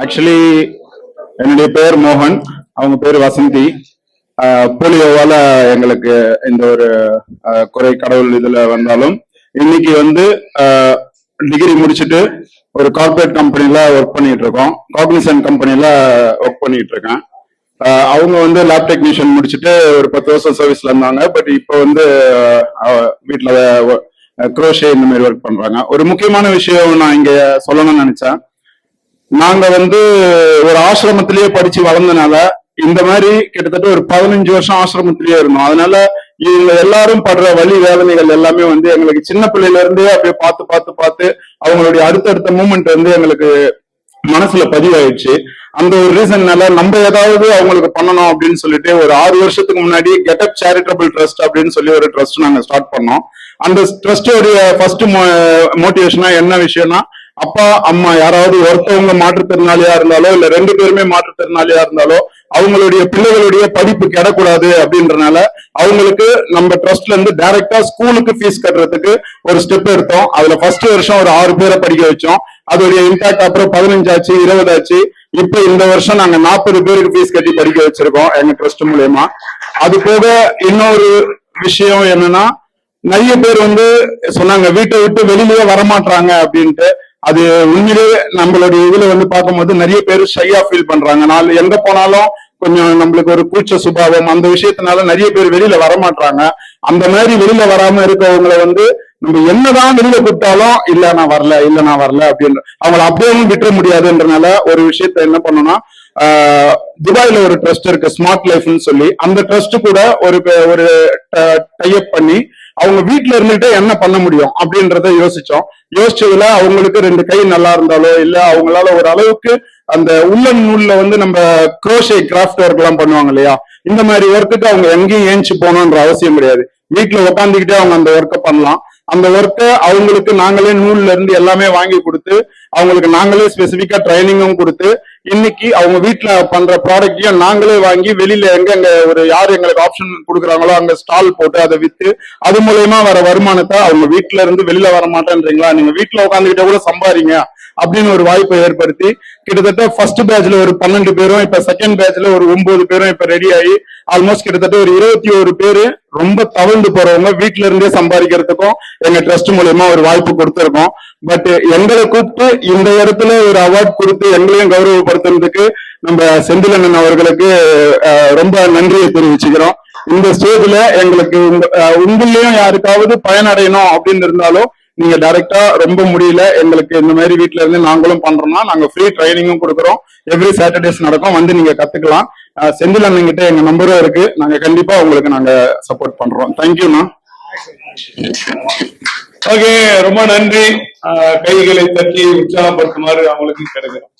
Actually என்னுடைய பேர் மோகன், அவங்க பேர் வசந்தி. போலியோவால எங்களுக்கு இந்த ஒரு குறை கடவுள் இதுல வந்தாலும் இன்னைக்கு வந்து டிகிரி முடிச்சுட்டு ஒரு கார்பரேட் கம்பெனில ஒர்க் பண்ணிட்டு இருக்கோம். காக்னிசன்ட் கம்பெனில ஒர்க் பண்ணிட்டு இருக்கேன். அவங்க வந்து லேப் டெக்னீஷியன் முடிச்சுட்டு ஒரு 10 வருஷம் சர்வீஸ்ல இருந்தாங்க. பட் இப்போ வந்து வீட்டுல குரோஷே இந்த மாதிரி ஒர்க் பண்றாங்க. ஒரு முக்கியமான விஷயம் நான் இங்க சொல்லணும்னு நினைச்சேன். நாங்க வந்து ஒரு ஆசிரமத்திலேயே படிச்சு வளர்ந்தனால இந்த மாதிரி கிட்டத்தட்ட ஒரு 15 வருஷம் ஆசிரமத்திலேயே இருந்தோம். அதனால இவங்க எல்லாரும் படுற வலி வேதனைகள் எல்லாமே வந்து எங்களுக்கு சின்ன பிள்ளையில இருந்தே அப்படியே பார்த்து பார்த்து பார்த்து அவங்களுடைய அடுத்தடுத்த மூமெண்ட் வந்து எங்களுக்கு மனசுல பதிவாயிடுச்சு. அந்த ஒரு ரீசன்னால நம்ம ஏதாவது அவங்களுக்கு பண்ணணும் அப்படின்னு சொல்லிட்டு ஒரு 6 வருஷத்துக்கு முன்னாடி கெட்டப் சேரிட்டபிள் ட்ரஸ்ட் அப்படின்னு சொல்லி ஒரு ட்ரஸ்ட் நாங்க ஸ்டார்ட் பண்ணோம். அந்த ட்ரஸ்டோடைய ஃபர்ஸ்ட் மோட்டிவேஷனா என்ன விஷயம்னா, அப்பா அம்மா யாராவது ஒருத்தவங்க மாற்றுத்திறனாளியா இருந்தாலோ இல்ல 2 பேருமே மாற்றுத்திறனாளியா இருந்தாலோ அவங்களுடைய பிள்ளைகளுடைய படிப்பு கிடக்கூடாது அப்படின்றனால அவங்களுக்கு நம்ம ட்ரஸ்ட்ல இருந்து டைரக்டா ஸ்கூலுக்கு ஃபீஸ் கட்டுறதுக்கு ஒரு ஸ்டெப் எடுத்தோம். அதுல ஃபர்ஸ்ட் வருஷம் ஒரு 6 பேரை படிக்க வச்சோம். அதோடைய இம்பாக்ட் அப்புறம் 15 ஆச்சு, 20 ஆச்சு. இப்ப இந்த வருஷம் நாங்க 40 பேருக்கு ஃபீஸ் கட்டி படிக்க வச்சிருக்கோம் எங்க ட்ரஸ்ட் மூலயமா. அது போக இன்னொரு விஷயம் என்னன்னா, நிறைய பேர் வந்து சொன்னாங்க வீட்டை விட்டு வெளியிலேயே வரமாட்டாங்க அப்படின்ட்டு. அது உண்மையிலேயே நம்மளுடைய இதுல வந்து பார்க்கும்போது நிறைய பேர் ஷையா ஃபீல் பண்றாங்க. நாலு எங்க போனாலும் கொஞ்சம் நம்மளுக்கு ஒரு கூச்ச சுபாவம், அந்த விஷயத்தினால நிறைய பேர் வெளியில வரமாட்டாங்க. அந்த மாதிரி வெளியில வராம இருக்கவங்களை வந்து நம்ம என்னதான் வெளியில கூப்பிட்டாலும் இல்ல நான் வரல அப்படின்ற அவங்களை அப்படியே விட்டுற முடியாதுன்றனால ஒரு விஷயத்த என்ன பண்ணோம்னா, துபாயில ஒரு ட்ரஸ்ட் இருக்கு ஸ்மார்ட் லைஃப்னு சொல்லி, அந்த ட்ரஸ்ட் கூட ஒரு டைப் பண்ணி அவங்க வீட்டுல இருந்துகிட்டே என்ன பண்ண முடியும் அப்படின்றத யோசிச்சதுல அவங்களுக்கு 2 கை நல்லா இருந்தாலோ இல்ல அவங்களால ஒரு அளவுக்கு அந்த உள்ளன் நூல்ல வந்து நம்ம குரோஷே கிராஃப்ட் ஒர்க் எல்லாம் பண்ணுவாங்க இல்லையா, இந்த மாதிரி ஒர்க்குக்கு அவங்க எங்கேயும் ஏஞ்சி போகணும்ன்ற அவசியம் கிடையாது. வீட்டுல உட்காந்துக்கிட்டே அவங்க அந்த ஒர்க்கை பண்ணலாம். அந்த ஒர்க்கை அவங்களுக்கு நாங்களே நூல்ல இருந்து எல்லாமே வாங்கி கொடுத்து அவங்களுக்கு நாங்களே ஸ்பெசிபிக்கா ட்ரைனிங்கும் கொடுத்து இன்னைக்கு அவங்க வீட்டுல பண்ற ப்ராடக்டையும் நாங்களே வாங்கி வெளியில எங்க ஒரு யாரு எங்களுக்கு ஆப்ஷன் கொடுக்குறாங்களோ அங்க ஸ்டால் போட்டு அதை வித்து அது மூலயமா வர வருமானத்தை அவங்க வீட்டுல இருந்து வெளியில வர மாட்டேன்றீங்களா, நீங்க வீட்டுல உட்காந்துக்கிட்ட கூட சம்பாதிங்க அப்படின்னு ஒரு வாய்ப்பை ஏற்படுத்தி கிட்டத்தட்ட ஃபர்ஸ்ட் பேட்ச்ல ஒரு 12 பேரும் இப்ப செகண்ட் பேட்ச்ல ஒரு 9 பேரும் இப்ப ரெடி ஆகி ஆல்மோஸ்ட் கிட்டத்தட்ட ஒரு 21 பேரு ரொம்ப தவழ்ந்து போறவங்க வீட்டுல இருந்தே சம்பாதிக்கிறதுக்கும் எங்க ட்ரஸ்ட் மூலயமா ஒரு வாய்ப்பு கொடுத்திருக்கோம். பட் எங்களை கூப்பிட்டு இந்த இடத்துல ஒரு அவார்ட் கொடுத்து எங்களையும் கௌரவப்படுத்துறதுக்கு நம்ம செந்திலண்ணன் அவர்களுக்கு ரொம்ப நன்றியை தெரிவிச்சுக்கிறோம். இந்த ஸ்டேஜ்ல எங்களுக்கு உங்களையும் யாருக்காவது பயனடையணும் அப்படின்னு இருந்தாலும் நீங்க டைரக்டா ரொம்ப முடியல எங்களுக்கு இந்த மாதிரி வீட்டுல இருந்து நாங்களும் பண்றோம்னா நாங்க ஃப்ரீ ட்ரைனிங்கும் கொடுக்குறோம். எவ்ரி சாட்டர்டேஸ் நடக்கும், வந்து நீங்க கத்துக்கலாம். செந்தில் அண்ணன் கிட்ட எங்க நம்பரும் இருக்கு, நாங்க கண்டிப்பா உங்களுக்கு நாங்க சப்போர்ட் பண்றோம். தேங்க்யூண்ணா. ஓகே, ரொம்ப நன்றி. கைகளை தட்டி உற்சாகப்படுத்துமாறு அவங்களுக்கு கிடைக்கிறோம்.